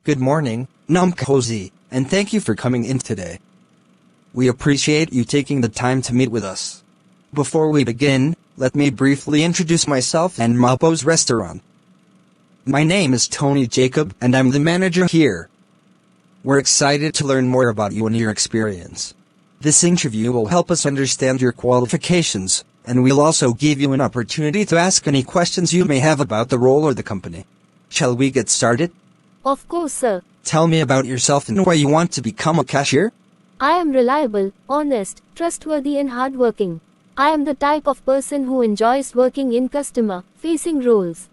Good morning, Namkosi, and thank you for coming in today. We appreciate you taking the time to meet with us. Before we begin, let me briefly introduce myself and Mapo's restaurant. My name is Tony Jacob and I'm the manager here. We're excited to learn more about you and your experience. This interview will help us understand your qualifications, and we'll also give you an opportunity to ask any questions you may have about the role or the company. Shall we get started? Of course, sir. Tell me about yourself and why you want to become a cashier. I am reliable, honest, trustworthy and hardworking. I am the type of person who enjoys working in customer-facing roles.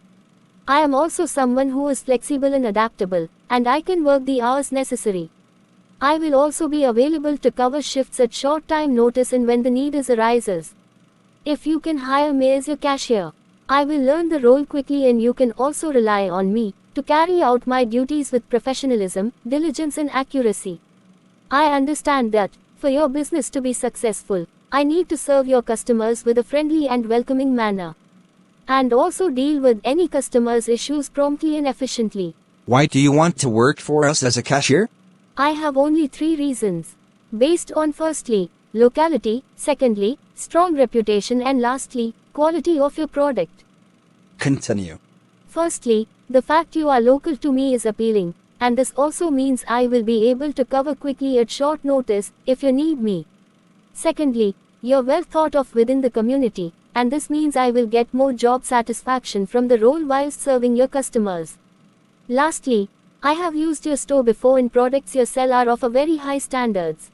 I am also someone who is flexible and adaptable, and I can work the hours necessary. I will also be available to cover shifts at short time notice and when the need arises. If you can hire me as your cashier, I will learn the role quickly and you can also rely on me to carry out my duties with professionalism, diligence and accuracy. I understand that, for your business to be successful, I need to serve your customers with a friendly and welcoming manner. And also deal with any customer's issues promptly and efficiently. Why do you want to work for us as a cashier? I have only 3 reasons. Based on firstly, locality, secondly, strong reputation and lastly, quality of your product. Continue. Firstly, the fact you are local to me is appealing, and this also means I will be able to cover quickly at short notice if you need me. Secondly, you're well thought of within the community, and this means I will get more job satisfaction from the role whilst serving your customers. Lastly, I have used your store before and products you sell are of a very high standards.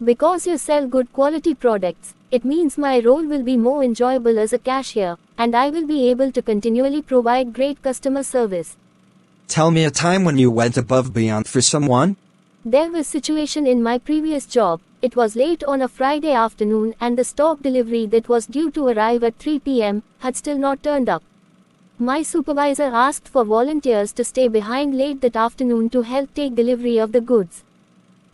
Because you sell good quality products, it means my role will be more enjoyable as a cashier, and I will be able to continually provide great customer service. Tell me a time when you went above and beyond for someone. There was a situation in my previous job. It was late on a Friday afternoon and the stock delivery that was due to arrive at 3 p.m. had still not turned up. My supervisor asked for volunteers to stay behind late that afternoon to help take delivery of the goods.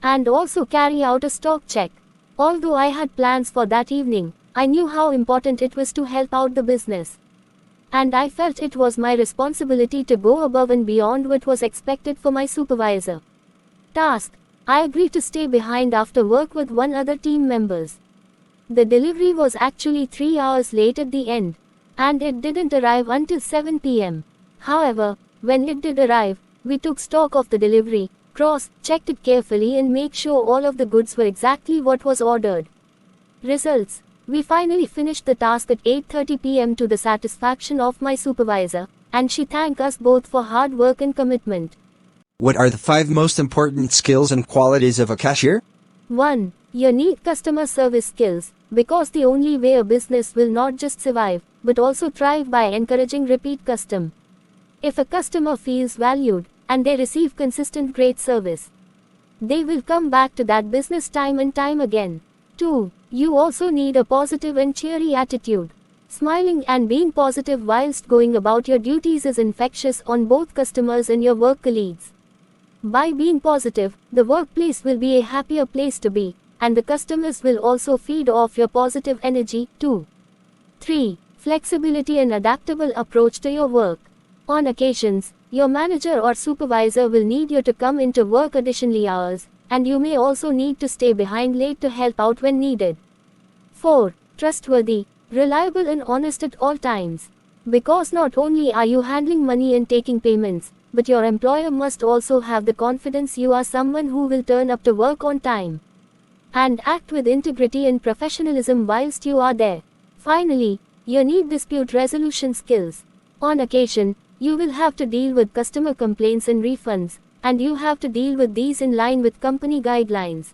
And also carry out a stock check. Although I had plans for that evening, I knew how important it was to help out the business. And I felt it was my responsibility to go above and beyond what was expected for my supervisor. Task. I agreed to stay behind after work with one other team members. The delivery was actually 3 hours late at the end, and it didn't arrive until 7 p.m. However, when it did arrive, we took stock of the delivery, cross-checked it carefully and make sure all of the goods were exactly what was ordered. Results. We finally finished the task at 8:30 p.m. to the satisfaction of my supervisor, and she thanked us both for hard work and commitment. What are the 5 most important skills and qualities of a cashier? 1. You need customer service skills, because the only way a business will not just survive, but also thrive by encouraging repeat custom. If a customer feels valued, and they receive consistent great service, they will come back to that business time and time again. 2. You also need a positive and cheery attitude. Smiling and being positive whilst going about your duties is infectious on both customers and your work colleagues. By being positive, the workplace will be a happier place to be, and the customers will also feed off your positive energy, too. 3. Flexibility and adaptable approach to your work. On occasions, your manager or supervisor will need you to come into work additionally hours, and you may also need to stay behind late to help out when needed. 4. Trustworthy, reliable and honest at all times. Because not only are you handling money and taking payments, but your employer must also have the confidence you are someone who will turn up to work on time and act with integrity and professionalism whilst you are there. Finally, you need dispute resolution skills. On occasion, you will have to deal with customer complaints and refunds, and you have to deal with these in line with company guidelines.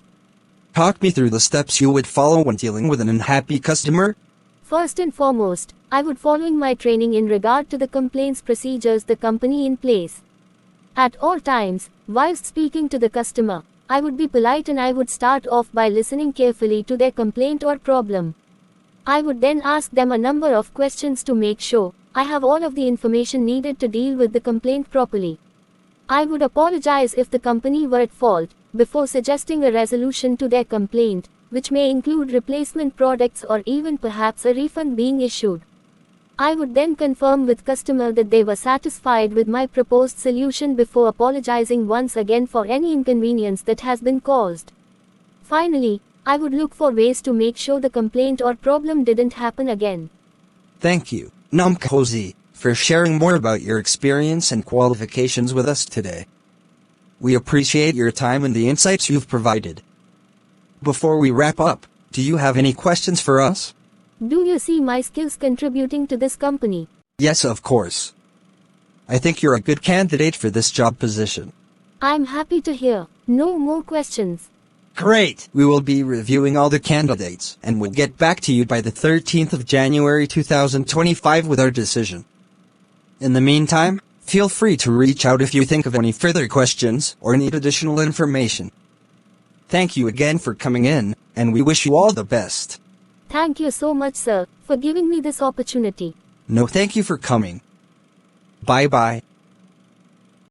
Talk me through the steps you would follow when dealing with an unhappy customer. First and foremost, I would following my training in regard to the complaints procedures the company in place. At all times, whilst speaking to the customer, I would be polite and I would start off by listening carefully to their complaint or problem. I would then ask them a number of questions to make sure I have all of the information needed to deal with the complaint properly. I would apologize if the company were at fault, before suggesting a resolution to their complaint, which may include replacement products or even perhaps a refund being issued. I would then confirm with customer that they were satisfied with my proposed solution before apologizing once again for any inconvenience that has been caused. Finally, I would look for ways to make sure the complaint or problem didn't happen again. Thank you, Namkosi, for sharing more about your experience and qualifications with us today. We appreciate your time and the insights you've provided. Before we wrap up, do you have any questions for us? Do you see my skills contributing to this company? Yes, of course. I think you're a good candidate for this job position. I'm happy to hear. No more questions. Great! We will be reviewing all the candidates and will get back to you by the 13th of January 2025 with our decision. In the meantime, feel free to reach out if you think of any further questions or need additional information. Thank you again for coming in, and we wish you all the best. Thank you so much, sir, for giving me this opportunity. No, thank you for coming. Bye-bye.